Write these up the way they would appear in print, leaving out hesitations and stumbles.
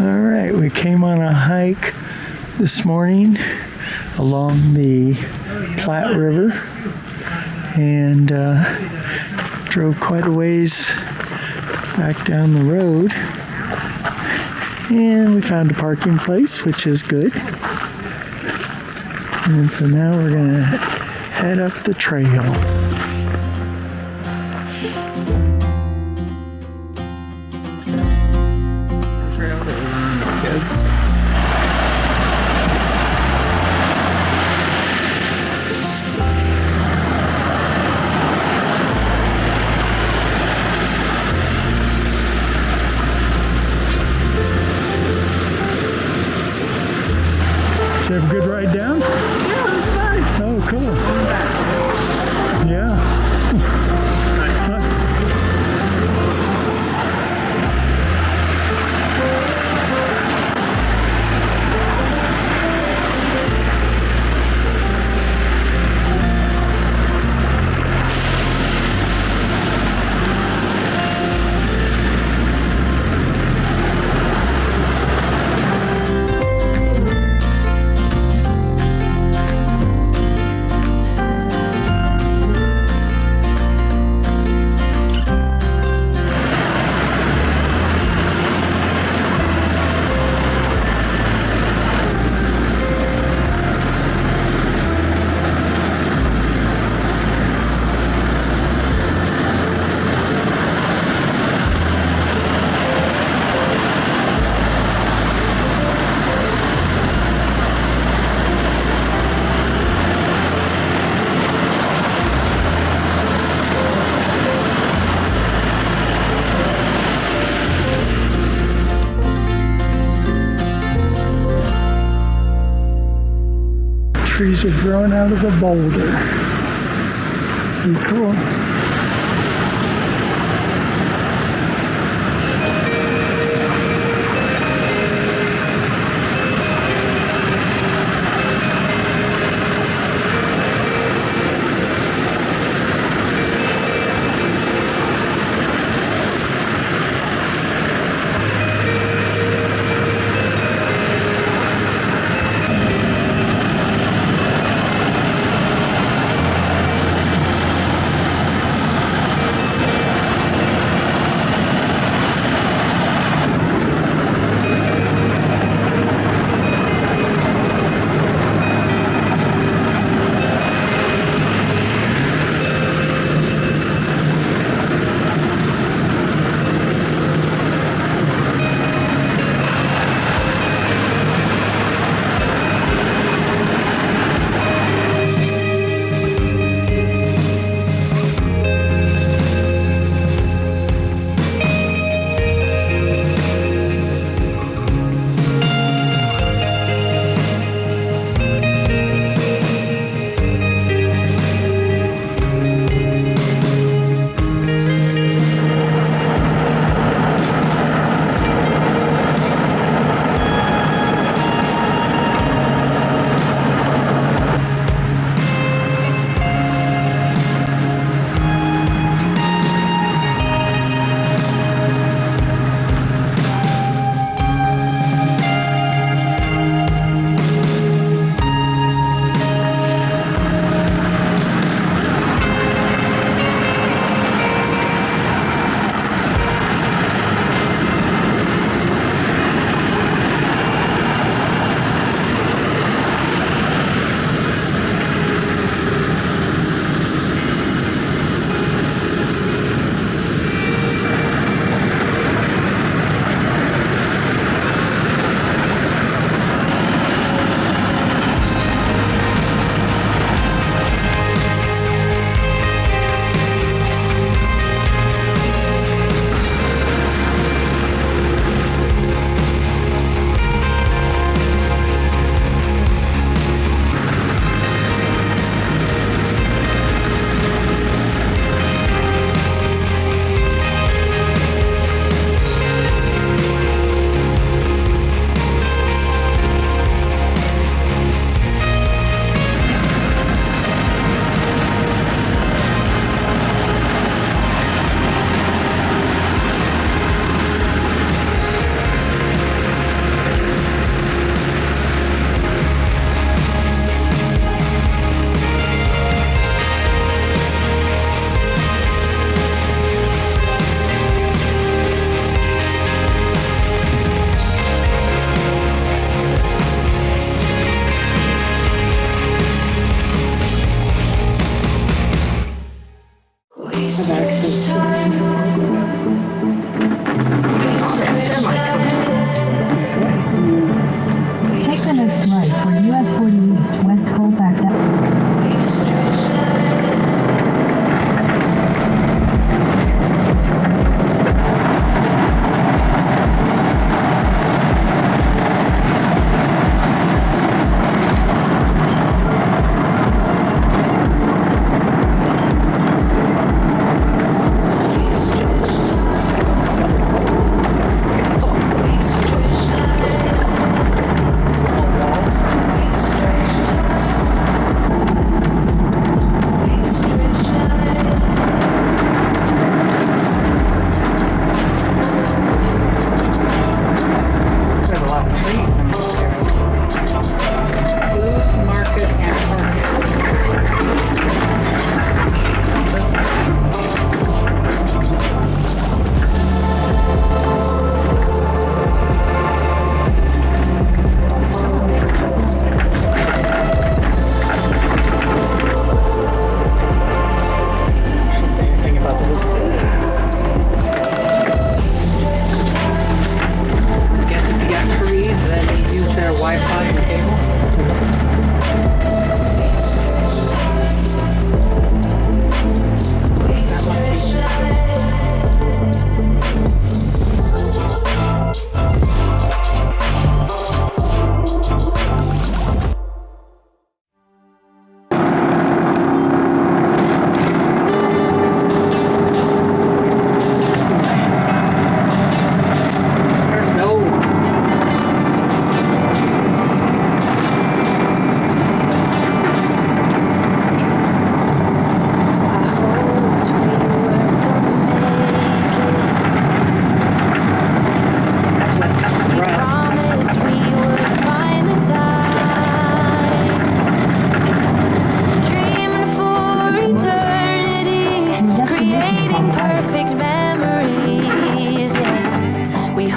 All right, we came on a hike this morning along the Platte River and drove quite a ways back down the road. And we found a parking place, which is good. And so now we're going to head up the trail. Did you have a good ride down? Yeah, it was nice. Oh, cool. Yeah. Trees are growing out of the boulder. Pretty cool.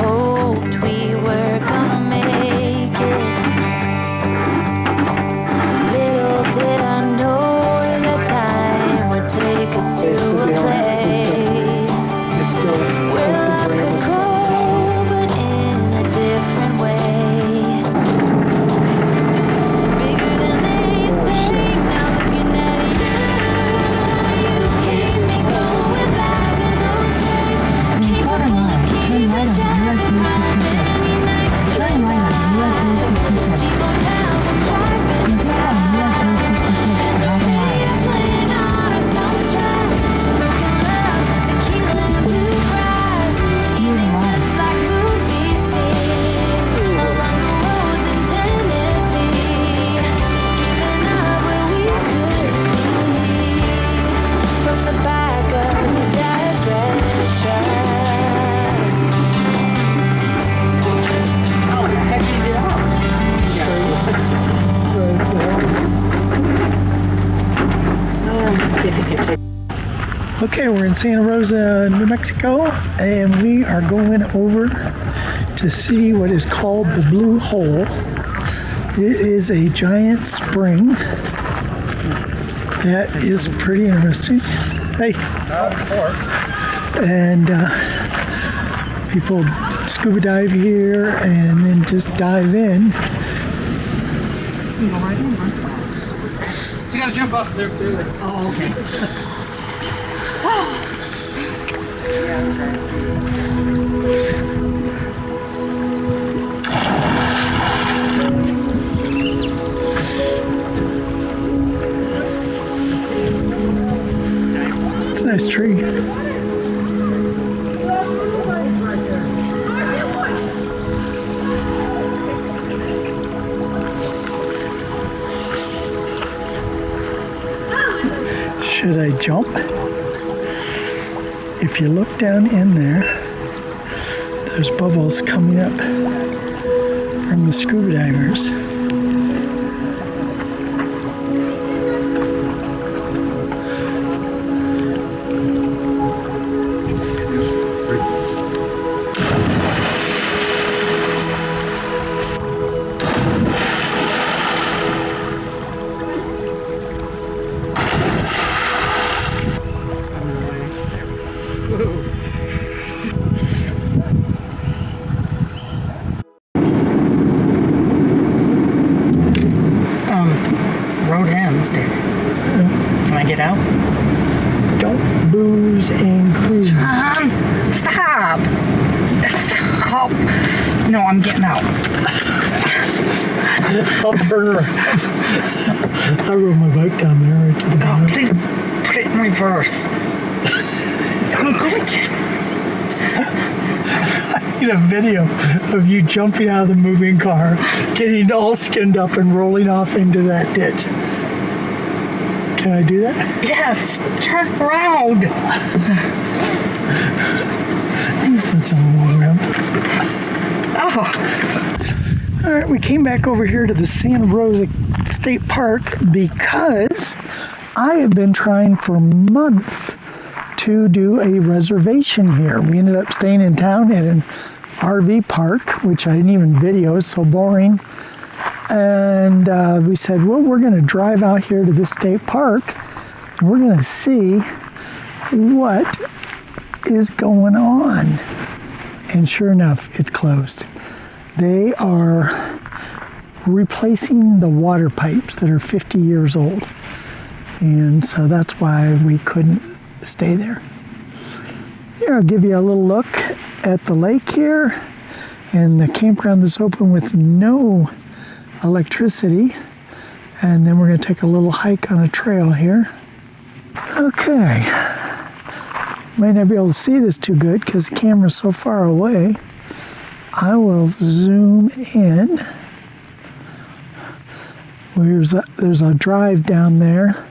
hoped we were gonna make it. Little did I know that time would take us to a place where love could grow, but in a different way. Bigger than they'd say, now looking at you keep me going back to those days. Capable of keeping track of how many nights could last. Cheap hotels and driving fast, and the way you're playing our soundtrack. Broken love, tequila and bluegrass. Evenings just like movie scenes along the roads in Tennessee. Dreaming of where we could be from the back of the dad's red truck. Oh, the heck did you get out? Let's see if we can take. Okay, we're in Santa Rosa, New Mexico, and we are going over to see what is called the Blue Hole. It is a giant spring that is pretty interesting. Hey. And people scuba dive here and then just dive in. You go right in, right? So you gotta jump up there. Oh, okay. It's a nice tree. Should I jump? If you look down in there, there's bubbles coming up from the scuba divers. Road ends, dude. Can I get out? Don't booze and cruise. Stop! Stop! No, I'm getting out. I'll burn her. I rode my bike down there right to the Oh, bottom. please put it in reverse. I'm gonna get... I need a video of you jumping out of the moving car, getting all skinned up and rolling off into that ditch. Can I do that? Yes, turn around. You're such a little wimp. Oh, All right, we came back over here to the Santa Rosa State Park because I have been trying for months to do a reservation here. We ended up staying in town at an RV park, which I didn't even video, it's so boring. And we said, well, we're going to drive out here to this state park and we're going to see what is going on. And sure enough, it's closed. They are replacing the water pipes that are 50 years old. And so that's why we couldn't stay there. Here, I'll give you a little look at the lake here and the campground that's open with no electricity. And then we're going to take a little hike on a trail here. Okay. Might not be able to see this too good because the camera's so far away. I will zoom in. There's a drive down there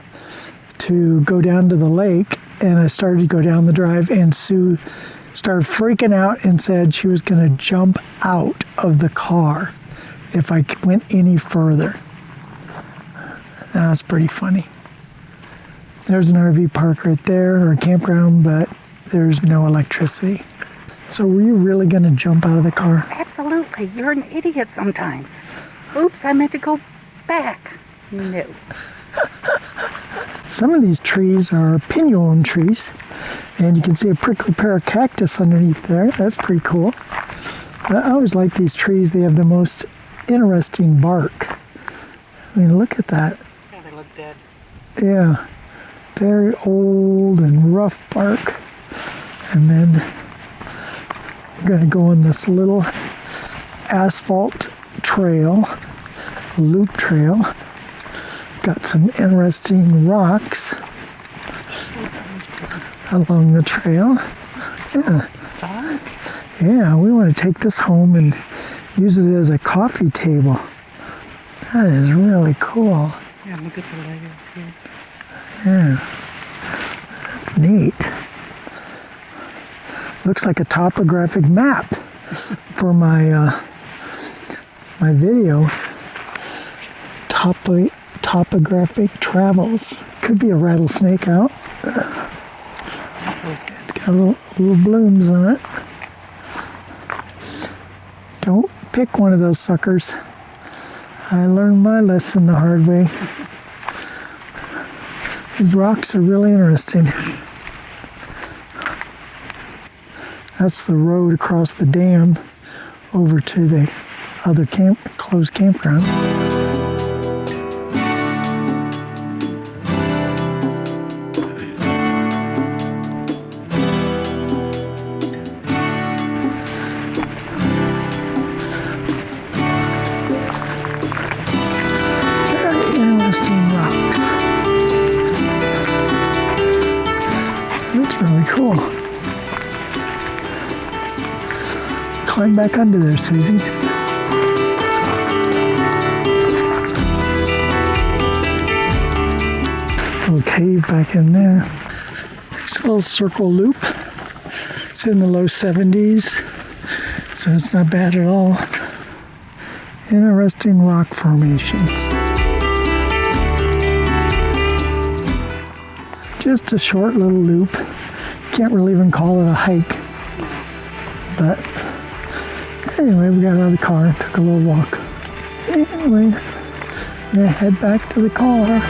to go down to the lake, and I started to go down the drive, and Sue started freaking out and said she was going to jump out of the car if I went any further. That's pretty funny. There's an RV park right there, or a campground, but there's no electricity. So were you really going to jump out of the car? Absolutely. You're an idiot sometimes. Oops, I meant to go back. No. Some of these trees are pinon trees, and you can see a prickly pear of cactus underneath there. That's pretty cool. I always like these trees. They have the most interesting bark. I mean, look at that. Yeah, they look dead. Yeah, very old and rough bark. And then we're going to go on this little asphalt trail, loop trail. Got some interesting rocks along the trail. Yeah. Science? Yeah, we want to take this home and use it as a coffee table. That is really cool. Yeah, look at the layers here. Yeah, that's neat. Looks like a topographic map for my my video. Topographic travels. Could be a rattlesnake out. That's what's good. It's got little blooms on it. Don't pick one of those suckers. I learned my lesson the hard way. These rocks are really interesting. That's the road across the dam over to the other closed campground. Very interesting rocks. That's really cool. Climb back under there, Susie. Little cave back in there. Nice little circle loop. It's in the low 70s, so it's not bad at all. Interesting rock formations. Just a short little loop. Can't really even call it a hike, but anyway, we got out of the car and took a little walk. Anyway, I'm gonna head back to the car.